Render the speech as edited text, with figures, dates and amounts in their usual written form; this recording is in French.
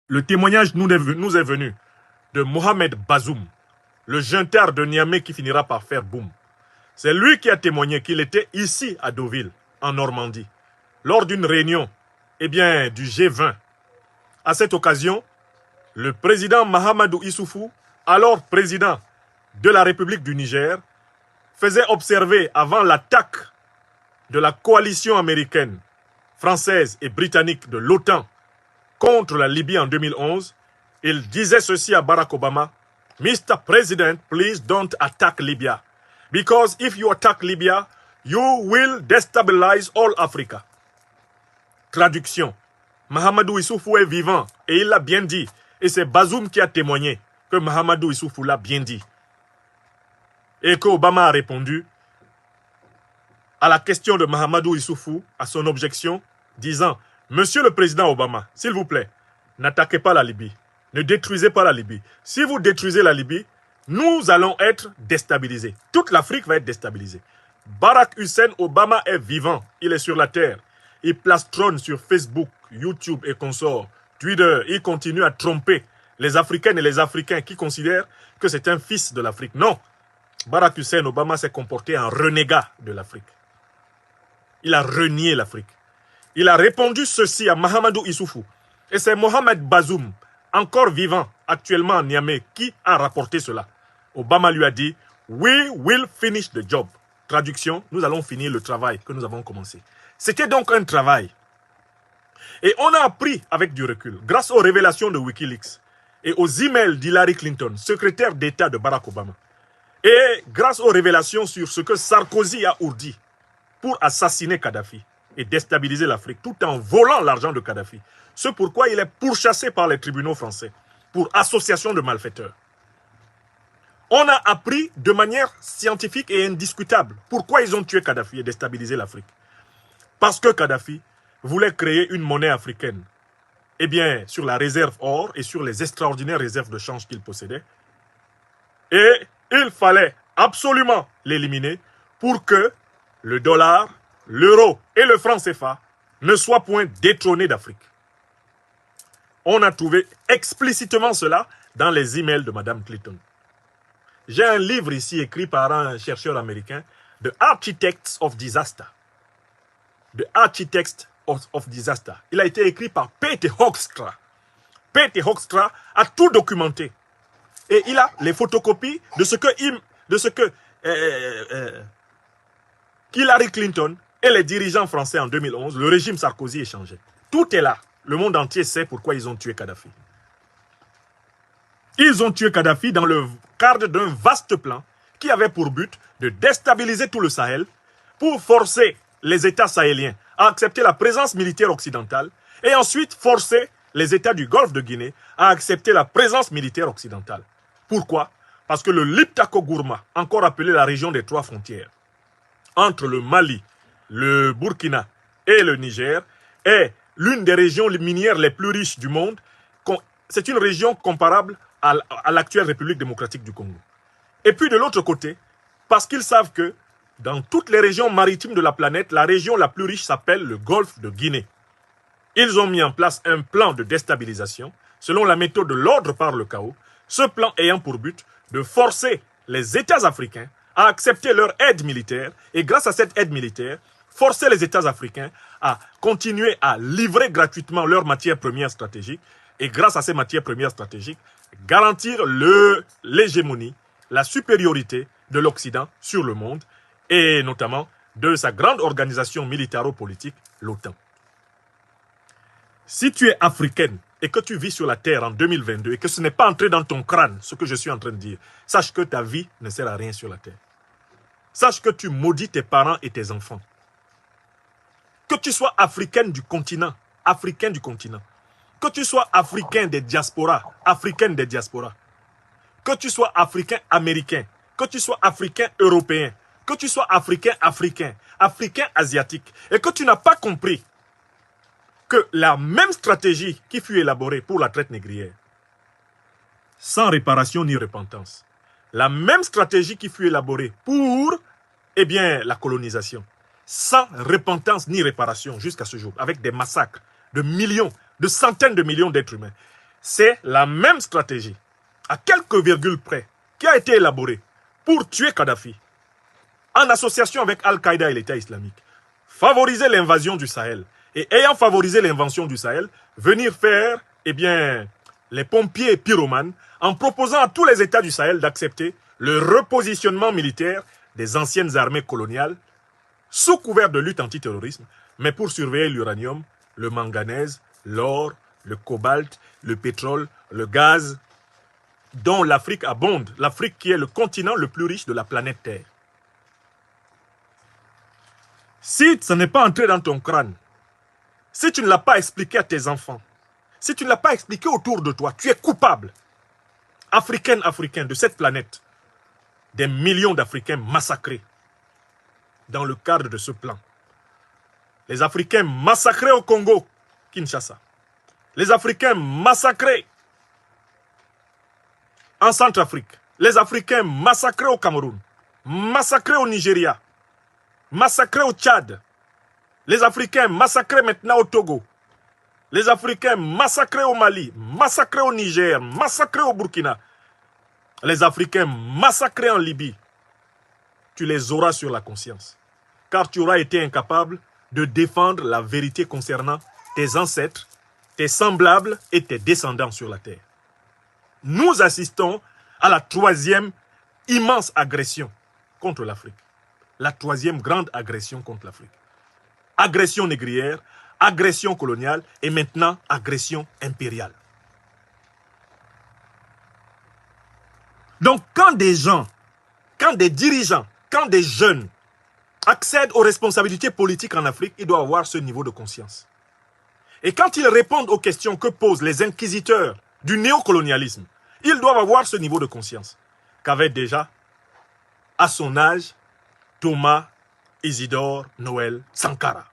Le témoignage nous est venu de Mohamed Bazoum, le juntard de Niamey qui finira par faire boum. C'est lui qui a témoigné qu'il était ici à Deauville, en Normandie, lors d'une réunion du G20. À cette occasion, le président Mahamadou Issoufou, alors président de la République du Niger, faisait observer avant l'attaque de la coalition américaine, française et britannique de l'OTAN contre la Libye en 2011, il disait ceci à Barack Obama: Mr. President, please don't attack Libya. Because if you attack Libya, you will destabilize all Africa. Traduction. Mahamadou Issoufou est vivant et il l'a bien dit. Et c'est Bazoum qui a témoigné que Mahamadou Issoufou l'a bien dit. Et que Obama a répondu à la question de Mahamadou Issoufou, à son objection, disant: Monsieur le Président Obama, s'il vous plaît, n'attaquez pas la Libye. Ne détruisez pas la Libye. Si vous détruisez la Libye, nous allons être déstabilisés. Toute l'Afrique va être déstabilisée. Barack Hussein Obama est vivant. Il est sur la terre. Il plastronne sur Facebook, YouTube et consorts, Twitter. Il continue à tromper les Africaines et les Africains qui considèrent que c'est un fils de l'Afrique. Non. Barack Hussein Obama s'est comporté en renégat de l'Afrique. Il a renié l'Afrique. Il a répondu ceci à Mahamadou Issoufou. Et c'est Mohamed Bazoum, encore vivant actuellement à Niamey, qui a rapporté cela. Obama lui a dit: We will finish the job. Traduction: nous allons finir le travail que nous avons commencé. C'était donc un travail. Et on a appris avec du recul, grâce aux révélations de Wikileaks et aux emails d'Hillary Clinton, secrétaire d'État de Barack Obama, et grâce aux révélations sur ce que Sarkozy a ourdi pour assassiner Kadhafi et déstabiliser l'Afrique tout en volant l'argent de Kadhafi. C'est pourquoi il est pourchassé par les tribunaux français pour association de malfaiteurs. On a appris de manière scientifique et indiscutable pourquoi ils ont tué Kadhafi et déstabilisé l'Afrique. Parce que Kadhafi voulait créer une monnaie africaine. Eh bien, sur la réserve or et sur les extraordinaires réserves de change qu'il possédait. Et il fallait absolument l'éliminer pour que le dollar, l'euro et le franc CFA ne soient point détrônés d'Afrique. On a trouvé explicitement cela dans les emails de Mme Clinton. J'ai un livre ici écrit par un chercheur américain, The Architects of Disaster. The Architects of Disaster. Il a été écrit par Peter Hoekstra. Peter Hoekstra a tout documenté. Et il a les photocopies de ce que Hillary Clinton et les dirigeants français en 2011, le régime Sarkozy échangeaient. Tout est là. Le monde entier sait pourquoi ils ont tué Kadhafi. Ils ont tué Kadhafi dans le cadre d'un vaste plan qui avait pour but de déstabiliser tout le Sahel pour forcer les États sahéliens à accepter la présence militaire occidentale et ensuite forcer les États du Golfe de Guinée à accepter la présence militaire occidentale. Pourquoi? Parce que le Liptako Gourma, encore appelé la région des trois frontières, entre le Mali, le Burkina et le Niger, est l'une des régions minières les plus riches du monde. C'est une région comparable à l'actuelle République démocratique du Congo. Et puis de l'autre côté, parce qu'ils savent que dans toutes les régions maritimes de la planète, la région la plus riche s'appelle le Golfe de Guinée. Ils ont mis en place un plan de déstabilisation selon la méthode de l'ordre par le chaos, ce plan ayant pour but de forcer les États africains à accepter leur aide militaire et grâce à cette aide militaire, forcer les États africains à continuer à livrer gratuitement leurs matières premières stratégiques et grâce à ces matières premières stratégiques, garantir l'hégémonie, la supériorité de l'Occident sur le monde et notamment de sa grande organisation militaro-politique, l'OTAN. Si tu es africaine et que tu vis sur la terre en 2022 et que ce n'est pas entré dans ton crâne ce que je suis en train de dire, sache que ta vie ne sert à rien sur la terre. Sache que tu maudis tes parents et tes enfants. Que tu sois africaine du continent, africain du continent. Que tu sois africain des diasporas, africaine des diasporas. Que tu sois africain américain, que tu sois africain européen, que tu sois africain africain asiatique, et que tu n'as pas compris que la même stratégie qui fut élaborée pour la traite négrière, sans réparation ni repentance, la même stratégie qui fut élaborée pour la colonisation, sans repentance ni réparation jusqu'à ce jour, avec des massacres de millions, de centaines de millions d'êtres humains. c'est la même stratégie, à quelques virgules près, qui a été élaborée pour tuer Kadhafi, en association avec Al-Qaïda et l'État islamique, favoriser l'invasion du Sahel, et ayant favorisé l'invention du Sahel, venir faire, eh bien, les pompiers pyromanes, en proposant à tous les États du Sahel d'accepter le repositionnement militaire des anciennes armées coloniales, sous couvert de lutte antiterrorisme, mais pour surveiller l'uranium, le manganèse, l'or, le cobalt, le pétrole, le gaz, dont l'Afrique abonde, l'Afrique qui est le continent le plus riche de la planète Terre. Si ça n'est pas entré dans ton crâne, si tu ne l'as pas expliqué à tes enfants, si tu ne l'as pas expliqué autour de toi, tu es coupable. Africaine, Africain de cette planète, des millions d'Africains massacrés dans le cadre de ce plan. Les Africains massacrés au Congo, Kinshasa. Les Africains massacrés en Centrafrique. Les Africains massacrés au Cameroun. Massacrés au Nigeria. Massacrés au Tchad. Les Africains massacrés maintenant au Togo. Les Africains massacrés au Mali. Massacrés au Niger. Massacrés au Burkina. Les Africains massacrés en Libye. Tu les auras sur la conscience. Car tu auras été incapable de défendre la vérité concernant tes ancêtres, tes semblables et tes descendants sur la terre. Nous assistons à la troisième immense agression contre l'Afrique. La troisième grande agression contre l'Afrique. Agression négrière, agression coloniale et maintenant agression impériale. Donc quand des gens, quand des dirigeants, quand des jeunes accèdent aux responsabilités politiques en Afrique, ils doivent avoir ce niveau de conscience. Et quand ils répondent aux questions que posent les inquisiteurs du néocolonialisme, ils doivent avoir ce niveau de conscience qu'avait déjà, à son âge, Thomas Isidore Noël Sankara.